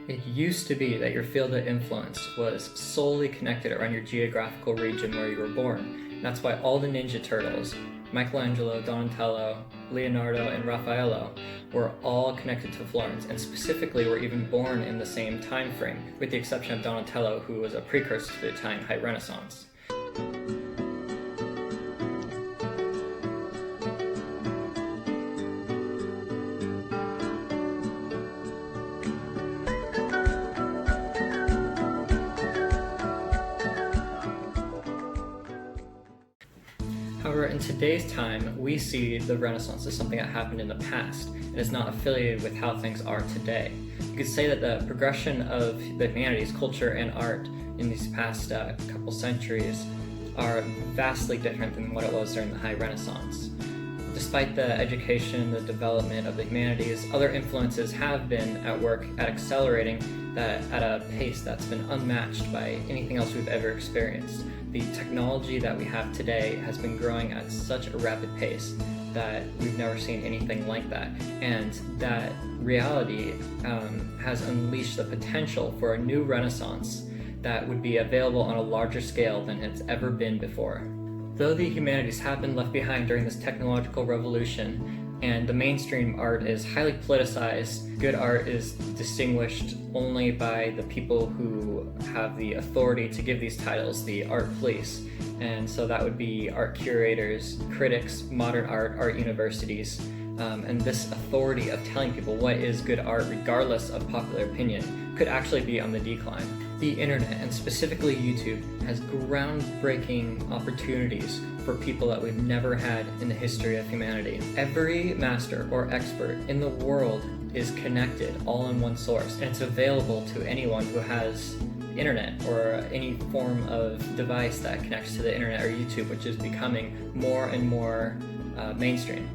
It used to be that your field of influence was solely connected around your geographical region where you were born. And that's why all the Ninja Turtles, Michelangelo, Donatello, Leonardo, and Raffaello were all connected to Florence, and specifically were even born in the same time frame, with the exception of Donatello, who was a precursor to the Italian High Renaissance. However, in today's time, we see the Renaissance as something that happened in the past and is not affiliated with how things are today. You could say that the progression of the humanities, culture, and art in these past couple centuries are vastly different than what it was during the High Renaissance. Despite the education, the development of the humanities, other influences have been at work at accelerating that at a pace that's been unmatched by anything else we've ever experienced. The technology that we have today has been growing at such a rapid pace that we've never seen anything like that. And that reality has unleashed the potential for a new renaissance that would be available on a larger scale than it's ever been before. Though the humanities have been left behind during this technological revolution, and the mainstream art is highly politicized, good art is distinguished only by the people who have the authority to give these titles, the art police. And so that would be art curators, critics, modern art universities, and this authority of telling people what is good art regardless of popular opinion could actually be on the decline. The internet, and specifically YouTube, has groundbreaking opportunities for people that we've never had in the history of humanity. Every master or expert in the world is connected all in one source, and it's available to anyone who has internet or any form of device that connects to the internet or YouTube, which is becoming more and more mainstream.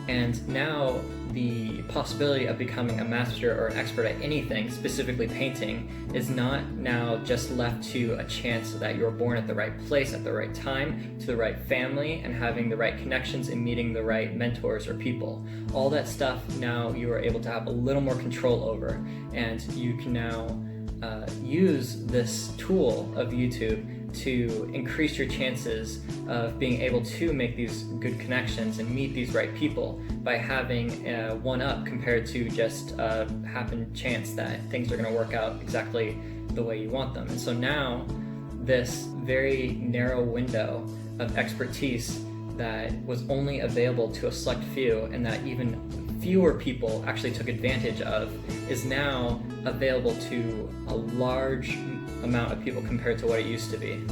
And now the possibility of becoming a master or an expert at anything, specifically painting, is not now just left to a chance that you're born at the right place at the right time, to the right family, and having the right connections and meeting the right mentors or people. All that stuff now you are able to have a little more control over, and you can now use this tool of YouTube to increase your chances of being able to make these good connections and meet these right people by having one up compared to just a happen chance that things are going to work out exactly the way you want them. And so now this very narrow window of expertise that was only available to a select few and that even fewer people actually took advantage of is now available to a large amount of people compared to what it used to be.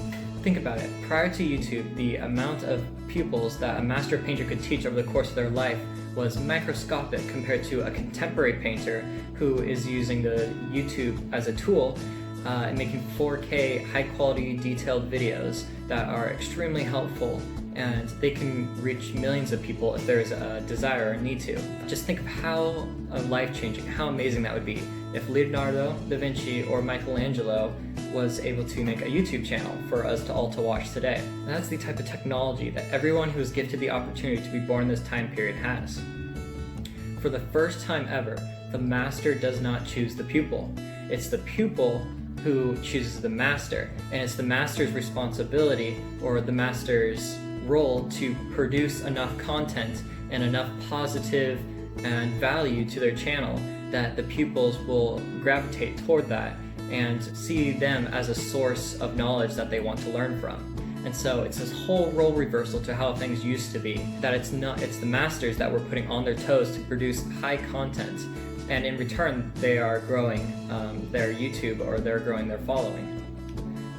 Think about it. Prior to YouTube, the amount of pupils that a master painter could teach over the course of their life was microscopic compared to a contemporary painter who is using the YouTube as a tool and making 4K high-quality detailed videos that are extremely helpful, and they can reach millions of people if there's a desire or a need to. Just think of how life-changing, how amazing that would be if Leonardo da Vinci or Michelangelo was able to make a YouTube channel for us to all to watch today. And that's the type of technology that everyone who is gifted the opportunity to be born in this time period has. For the first time ever, the master does not choose the pupil. It's the pupil who chooses the master, and it's the master's responsibility or the master's role to produce enough content and enough positive and value to their channel that the pupils will gravitate toward that and see them as a source of knowledge that they want to learn from. And so it's this whole role reversal to how things used to be, that it's the masters that were putting on their toes to produce high content, and in return they are growing their YouTube or they're growing their following.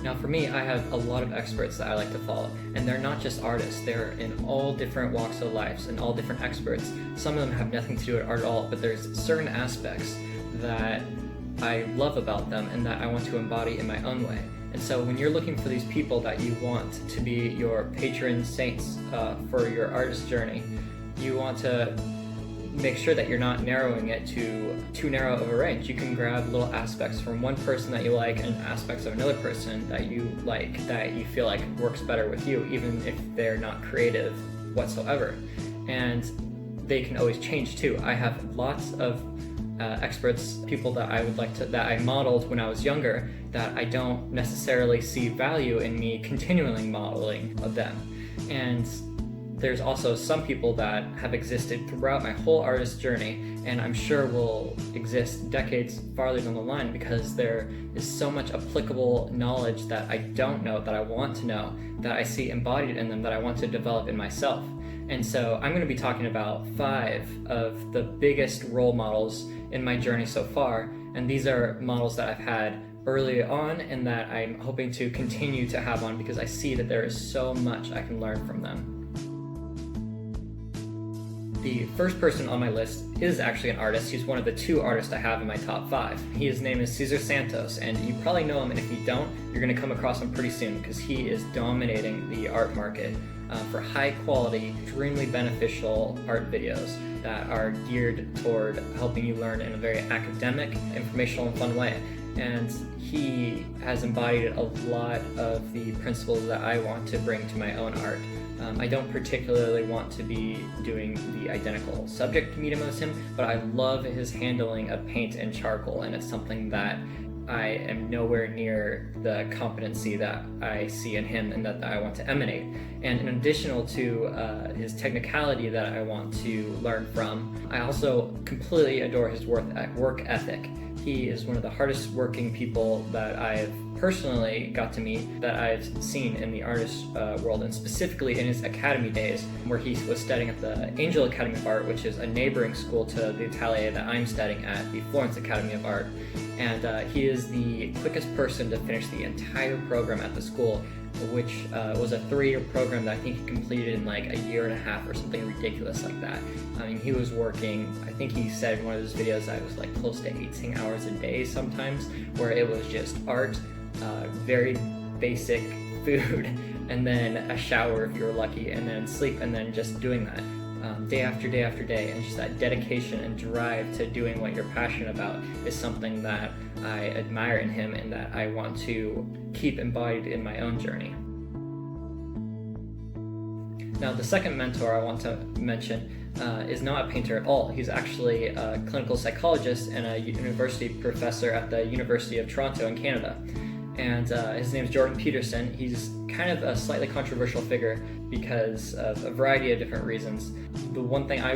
Now for me, I have a lot of experts that I like to follow, and they're not just artists, they're in all different walks of life and all different experts. Some of them have nothing to do with art at all, but there's certain aspects that I love about them and that I want to embody in my own way. And so when you're looking for these people that you want to be your patron saints for your artist journey, you want to make sure that you're not narrowing it to too narrow of a range. You can grab little aspects from one person that you like and aspects of another person that you like, that you feel like works better with you, even if they're not creative whatsoever. And they can always change too. I have lots of experts, people that I would like to, that I modeled when I was younger, that I don't necessarily see value in me continually modeling of them. And there's also some people that have existed throughout my whole artist journey, and I'm sure will exist decades farther down the line, because there is so much applicable knowledge that I don't know, that I want to know, that I see embodied in them, that I want to develop in myself. And so I'm going to be talking about 5 of the biggest role models in my journey so far, and these are models that I've had early on and that I'm hoping to continue to have on, because I see that there is so much I can learn from them. The first person on my list is actually an artist. He's one of the 2 artists I have in my top 5. His name is Cesar Santos, and you probably know him, and if you don't, you're going to come across him pretty soon, because he is dominating the art market for high quality, extremely beneficial art videos that are geared toward helping you learn in a very academic, informational, and fun way. And he has embodied a lot of the principles that I want to bring to my own art. I don't particularly want to be doing the identical subject medium as him, but I love his handling of paint and charcoal, and it's something that I am nowhere near the competency that I see in him and that I want to emanate. And in addition to his technicality that I want to learn from, I also completely adore his work ethic. He is one of the hardest working people that I've personally got to meet, that I've seen in the artist world, and specifically in his academy days, where he was studying at the Angel Academy of Art, which is a neighboring school to the atelier that I'm studying at, the Florence Academy of Art. And he is the quickest person to finish the entire program at the school, which was a 3-year program that I think he completed in like a year and a half or something ridiculous like that. I mean, he was working, I think he said in one of his videos that it was like close to 18 hours a day sometimes, where it was just art, very basic food, and then a shower if you were lucky, and then sleep, and then just doing that day after day after day. And just that dedication and drive to doing what you're passionate about is something that I admire in him and that I want to keep embodied in my own journey. Now, the second mentor I want to mention is not a painter at all. He's actually a clinical psychologist and a university professor at the University of Toronto in Canada. And his name is Jordan Peterson. He's kind of a slightly controversial figure because of a variety of different reasons. The one thing I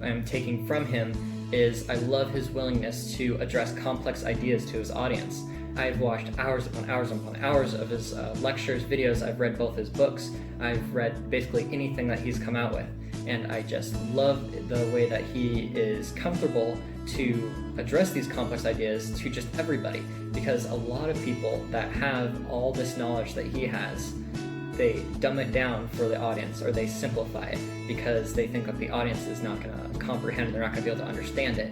am taking from him is I love his willingness to address complex ideas to his audience. I've watched hours upon hours upon hours of his lectures, videos. I've read both his books. I've read basically anything that he's come out with. And I just love the way that he is comfortable to address these complex ideas to just everybody. Because a lot of people that have all this knowledge that he has, they dumb it down for the audience, or they simplify it because they think that the audience is not going to comprehend, they're not going to be able to understand it,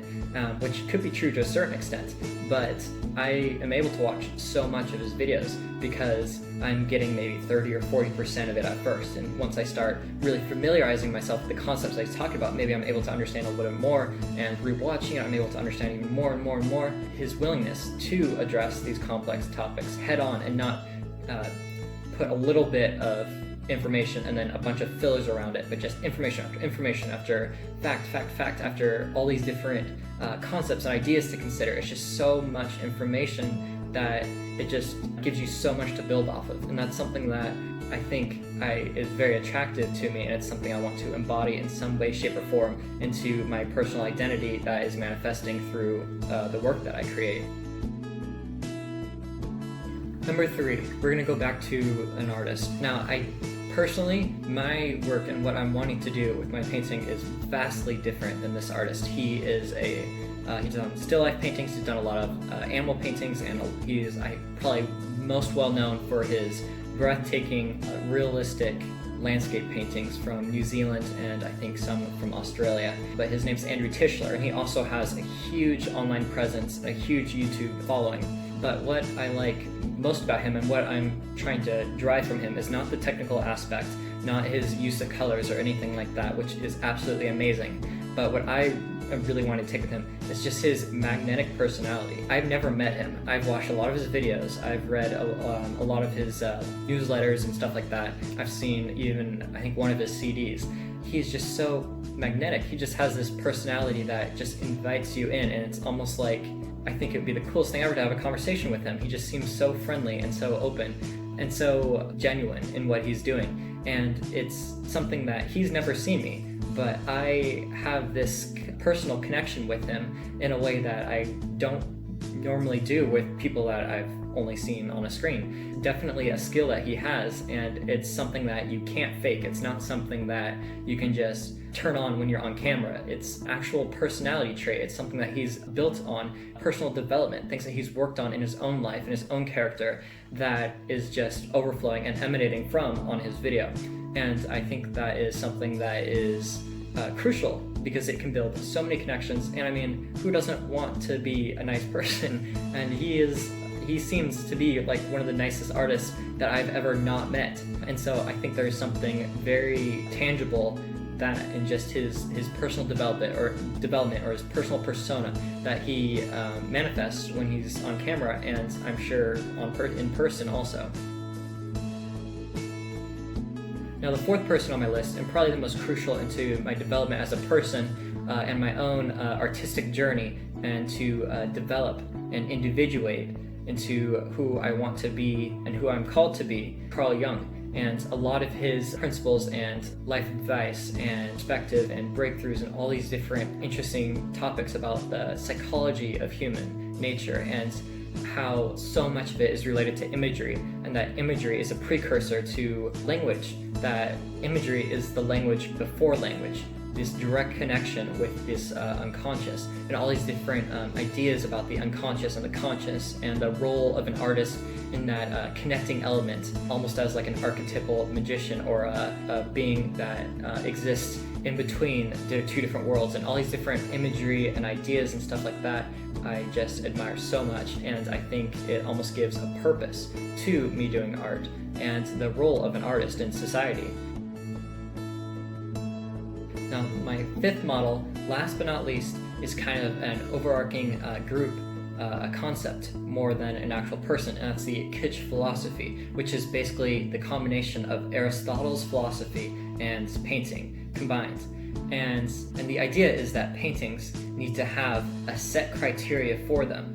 which could be true to a certain extent. But I am able to watch so much of his videos because I'm getting maybe 30 or 40% of it at first, and once I start really familiarizing myself with the concepts I was talking about, maybe I'm able to understand a little bit more, and rewatching it, I'm able to understand even more and more and more. His willingness to address these complex topics head on and not put a little bit of information and then a bunch of fillers around it, but just information after fact after all these different concepts and ideas to consider. It's just so much information that it just gives you so much to build off of, and that's something that I think is very attractive to me, and it's something I want to embody in some way, shape, or form into my personal identity that is manifesting through the work that I create. Number 3, we're going to go back to an artist. Now, personally, my work and what I'm wanting to do with my painting is vastly different than this artist. He's done still life paintings, he's done a lot of animal paintings, and he is probably most well known for his breathtaking, realistic landscape paintings from New Zealand and I think some from Australia. But his name's Teschler, and he also has a huge online presence, a huge YouTube following. But what I like most about him and what I'm trying to drive from him is not the technical aspect, not his use of colors or anything like that, which is absolutely amazing. But what I really wanted to take with him is just his magnetic personality. I've never met him. I've watched a lot of his videos. I've read a lot of his newsletters and stuff like that. I've seen even, I think, one of his CDs. He's just so magnetic. He just has this personality that just invites you in, and it's almost like, I think it would be the coolest thing ever to have a conversation with him. He just seems so friendly and so open and so genuine in what he's doing. And it's something that he's never seen me, but I have this personal connection with him in a way that I don't normally do with people that I've only seen on a screen. Definitely a skill that he has, and it's something that you can't fake. It's not something that you can just turn on when you're on camera. It's actual personality trait. It's something that he's built on personal development, things that he's worked on in his own life, in his own character, that is just overflowing and emanating from on his video. And I think that is something that is crucial, because it can build so many connections. And I mean, who doesn't want to be a nice person? And he seems to be like one of the nicest artists that I've ever not met. And so I think there's something very tangible that in just his personal development or his personal persona that he manifests when he's on camera, and I'm sure in person also. Now, the fourth person on my list, and probably the most crucial into my development as a person and my own artistic journey, and to develop and individuate into who I want to be and who I'm called to be, Carl Jung. And a lot of his principles and life advice and perspective and breakthroughs and all these different interesting topics about the psychology of human nature, and how so much of it is related to imagery, and that imagery is a precursor to language, that imagery is the language before language, this direct connection with this unconscious, and all these different ideas about the unconscious and the conscious, and the role of an artist in that connecting element, almost as like an archetypal magician or a being that exists in between the two different worlds, and all these different imagery and ideas and stuff like that. I just admire so much, and I think it almost gives a purpose to me doing art and the role of an artist in society. Now, my fifth model, last but not least, is kind of an overarching group, a concept more than an actual person, and that's the kitsch philosophy, which is basically the combination of Aristotle's philosophy and painting combined. And the idea is that paintings need to have a set criteria for them,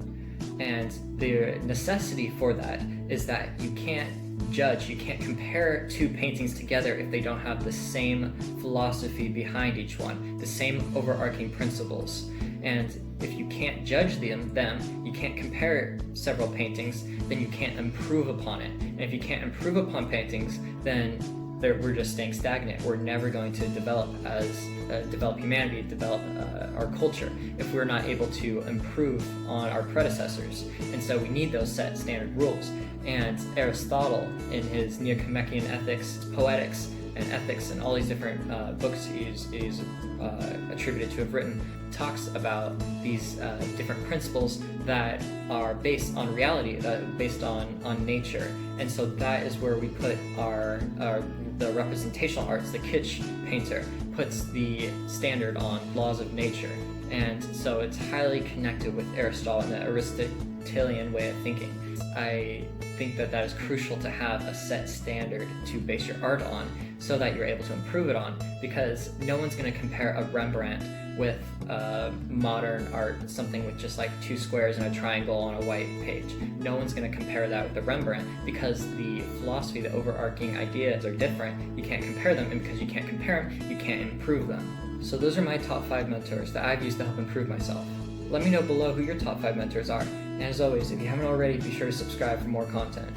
and the necessity for that is that you can't judge, you can't compare two paintings together if they don't have the same philosophy behind each one, the same overarching principles. And if you can't judge them, you can't compare several paintings, then you can't improve upon it. And if you can't improve upon paintings, then we're just staying stagnant. We're never going to develop humanity, develop our culture, if we're not able to improve on our predecessors. And so we need those set standard rules. And Aristotle, in his Nicomachean Ethics, Poetics, and Ethics, and all these different books he's attributed to have written, talks about these different principles that are based on reality, based on nature. And so that is where we put the representational arts. The kitsch painter puts the standard on laws of nature. And so it's highly connected with Aristotle and the Aristotelian way of thinking. I think that is crucial to have a set standard to base your art on, so that you're able to improve it on, because no one's going to compare a Rembrandt with modern art, something with just like two squares and a triangle on a white page. No one's going to compare that with the Rembrandt, because the philosophy, the overarching ideas are different. You can't compare them, and because you can't compare them, you can't improve them. So those are my top 5 mentors that I've used to help improve myself. Let me know below who your top 5 mentors are. And as always, if you haven't already, be sure to subscribe for more content.